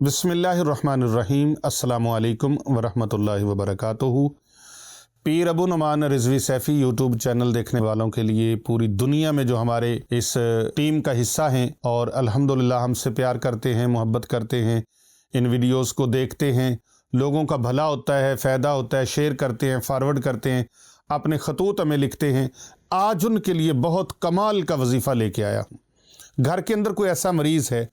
बिस्मिल्लाहिर्रहमानिर्रहीम। अस्सलामु अलैकुम वरहमतुल्लाहि वबरकातुहू। पीर अबू नुमान रिजवी सैफ़ी यूट्यूब चैनल देखने वालों के लिए पूरी दुनिया में जो हमारे इस टीम का हिस्सा हैं और अल्हम्दुलिल्लाह हमसे प्यार करते हैं, मोहब्बत करते हैं, इन वीडियोस को देखते हैं, लोगों का भला होता है, फ़ायदा होता है, शेयर करते हैं, फॉरवर्ड करते हैं, अपने खतूत हमें लिखते हैं। आज उनके लिए बहुत कमाल का वजीफ़ा लेके आया हूँ। घर के अंदर कोई ऐसा मरीज़ है,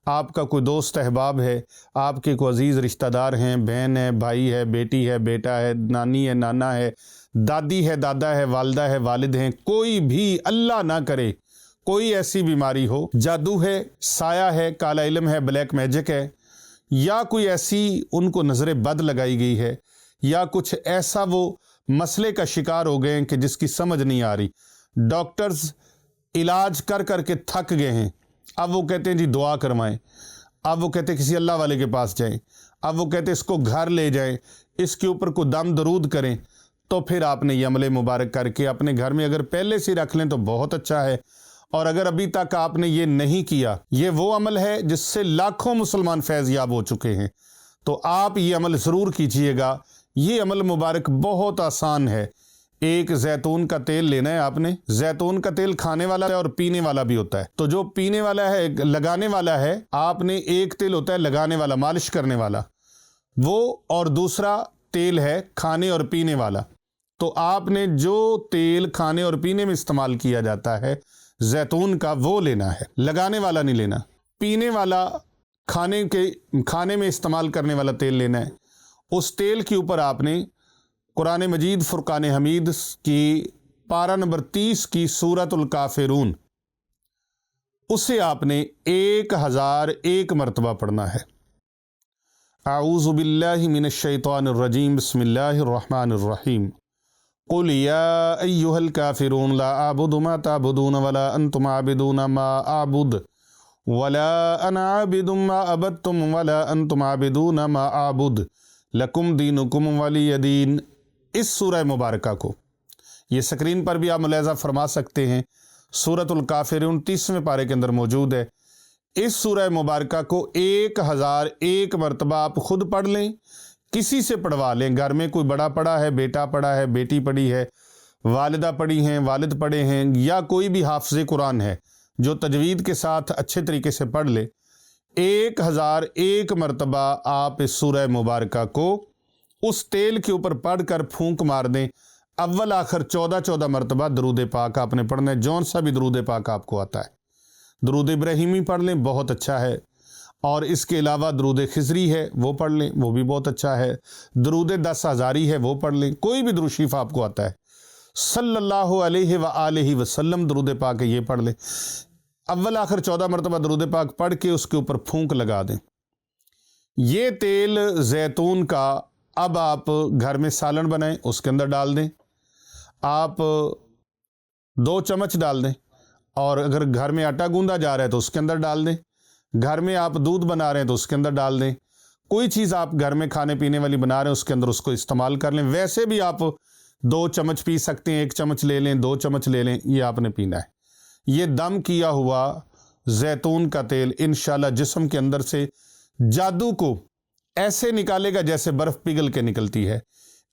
आपका कोई दोस्त अहबाब है, आपके कोई अज़ीज़ रिश्तेदार हैं, बहन है, भाई है, बेटी है, बेटा है, नानी है, नाना है, दादी है, दादा है, वालिदा है, वालिद हैं, कोई भी अल्लाह ना करे कोई ऐसी बीमारी हो, जादू है, साया है, काला इल्म है, ब्लैक मैजिक है, या कोई ऐसी उनको नज़र बद लगाई गई है, या कुछ ऐसा वो मसले का शिकार हो गए हैं कि जिसकी समझ नहीं आ रही। डॉक्टर्स इलाज कर कर के थक गए हैं। अब वो कहते हैं जी दुआ करवाएं, अब वो कहते हैं किसी अल्लाह वाले के पास जाएं, अब वो कहते हैं इसको घर ले जाएं, इसके ऊपर को दम दरूद करें। तो फिर आपने ये अमल मुबारक करके अपने घर में अगर पहले से रख लें तो बहुत अच्छा है, और अगर अभी तक आपने ये नहीं किया, ये वो अमल है जिससे लाखों मुसलमान फैज़ याब हो चुके हैं, तो आप ये अमल ज़रूर कीजिएगा। ये अमल मुबारक बहुत आसान है। एक जैतून का तेल लेना है आपने। जैतून का तेल खाने वाला है और पीने वाला भी होता है। तो जो पीने वाला है, लगाने वाला है, आपने एक तेल होता है लगाने वाला, मालिश करने वाला वो, और दूसरा तेल है खाने और पीने वाला। तो आपने जो तेल खाने और पीने में इस्तेमाल किया जाता है जैतून का, वो लेना है, लगाने वाला नहीं लेना। पीने वाला खाने में इस्तेमाल करने वाला तेल लेना है। उस तेल के ऊपर आपने कुरान मजीद फुरकान हमीद की पारा नंबर 30 की सूरतुल काफिरून, उसे आपने 1001 मरतबा पढ़ना है। आऊज़ु बिल्लाहि मिनश शैतानिर रजीम, बिस्मिल्लाहिर रहमानिर रहीम। कुल या अय्युहल काफिरून ला अअबुदु मा तअबुदून वला अंतुम आबिदून मा अअबुद वला अना आबिदुम मा अबदतुम वला अंतुम आबिदून मा अअबुद लकुम दीनुकुम वलिय दीन। इस सूरह मुबारका को ये स्क्रीन पर भी आप मुलाज़ा फरमा सकते हैं, सूरतुल काफिरून 30वें पारे के अंदर मौजूद है। इस सूरह मुबारका को 1001 मरतबा आप खुद पढ़ लें, किसी से पढ़वा लें। घर में कोई बड़ा पढ़ा है, बेटा पढ़ा है, बेटी पढ़ी है, वालिदा पढ़ी हैं, वालिद पढ़े हैं, या कोई भी हाफ़िज़ कुरान है जो तजवीद के साथ अच्छे तरीके से पढ़ ले, 1001 मरतबा आप इस सूरह मुबारका को उस तेल के ऊपर पढ़ कर फूंक मार दें। अव्वल आखिर 14 मरतबा दरूद पाक आपने पढ़ना है, जौन सा भी दरूद पाक आपको आता है। दरूद इब्राहिमी पढ़ लें, बहुत अच्छा है, और इसके अलावा दरूद खिजरी है वो पढ़ लें, वो भी बहुत अच्छा है। दरूद 10 हज़ारी है वो पढ़ लें, कोई भी दरूद शरीफ आपको आता है, सल्लल्लाहु अलैहि व आलिहि वसल्लम दरूद पाक ये पढ़ लें। अव्वल आखिर 14 मरतबा दरूद पाक पढ़ के उसके ऊपर फूंक लगा दें। ये तेल जैतून का अब आप घर में सालन बनाएं, उसके अंदर डाल दें। आप 2 चम्मच डाल दें, और अगर घर में आटा गूंदा जा रहा है तो उसके अंदर डाल दें। घर में आप दूध बना रहे हैं तो उसके अंदर डाल दें। कोई चीज़ आप घर में खाने पीने वाली बना रहे हैं उसके अंदर उसको इस्तेमाल कर लें। वैसे भी आप 2 चम्मच पी सकते हैं, 1 चम्मच ले लें, 2 चम्मच ले लें, ये आपने पीना है। ये दम किया हुआ जैतून का तेल इंशाल्लाह जिस्म के अंदर से जादू को ऐसे निकालेगा जैसे बर्फ़ पिघल के निकलती है,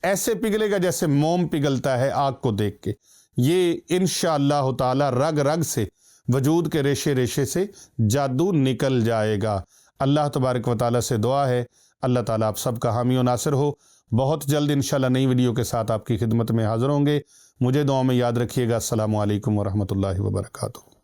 ऐसे पिघलेगा जैसे मोम पिघलता है आग को देख के। ये इंशाअल्लाह ताला रग रग से, वजूद के रेशे रेशे से जादू निकल जाएगा। अल्लाह तबारक व तआला से दुआ है, अल्लाह ताला आप सबका हामी व नासिर हो। बहुत जल्द इंशाअल्लाह नई वीडियो के साथ आपकी खिदमत में हाज़िर होंगे। मुझे दुआ में याद रखिएगा। अस्सलामु अलैकुम व रहमतुल्लाहि व बरकातुहू।